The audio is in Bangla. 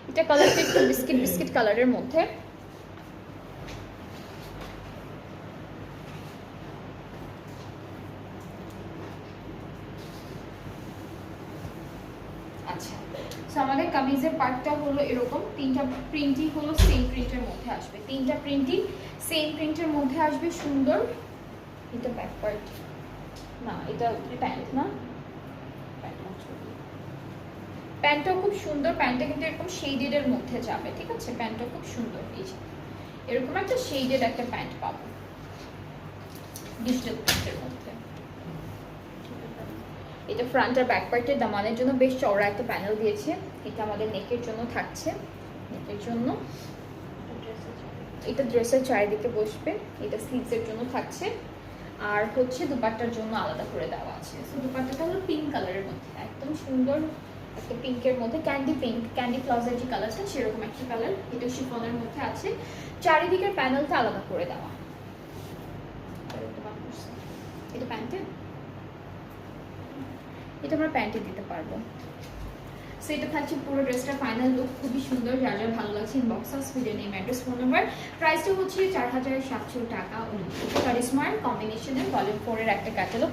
এটা কালারটা একটু বিস্কিট বিস্কিট কালারের মধ্যে। আচ্ছা, সো আমাদের কামিজের পার্টটা হলো এরকম, তিনটা প্রিন্টই হলো সেম প্রিন্টের মধ্যে আসবে, তিনটা প্রিন্টই সেম প্রিন্টের মধ্যে আসবে, সুন্দর। এটা ব্যাক পার্ট না, এটা প্যান্ট না, প্যান্টটাও খুব সুন্দর, প্যান্টটা কিন্তু এরকম শেডের মধ্যে যাবে, ঠিক আছে, প্যান্টটা খুব সুন্দর। এই যে এরকম একটা শেডেড একটা প্যান্ট পাবো ডিজিটাল প্রিন্টের মধ্যে। এটা ফ্রন্ট আর ব্যাক পার্টের দামানের জন্য বেশ চওড়া একটা প্যানেল দিয়েছে। এটা আমাদের নেকের জন্য থাকছে, নেকের জন্য এটা ড্রেসের চারিদিকে বসবে, এটা স্লিভসের জন্য থাকছে, আর হচ্ছে দুপাট্টার জন্য আলাদা করে দেওয়া আছে। সো দুপাট্টাটা হলো পিঙ্ক কালারের মধ্যে, একদম সুন্দর একটা পিঙ্কের মধ্যে, ক্যান্ডি পিঙ্ক, ক্যান্ডি প্লাজার যে কালারটা সেরকম একটা কালার। এটা শিফনের মধ্যে আছে, চারিদিকের প্যানেলটা আলাদা করে দেওয়া। এটা প্যান্টে, এটা আমরা প্যান্টে দিতে পারবো। সো এটা থাকছে পুরো ড্রেসটা ফাইনাল লুক, খুবই সুন্দর। যার যার ভালো লাগছে ইনবক্স আস, video name, address, phone number. প্রাইসটা হচ্ছে 4700 টাকা। কারিশমার কম্বিনেশনের ভলিউম 4 এর একটা ক্যাটালগ।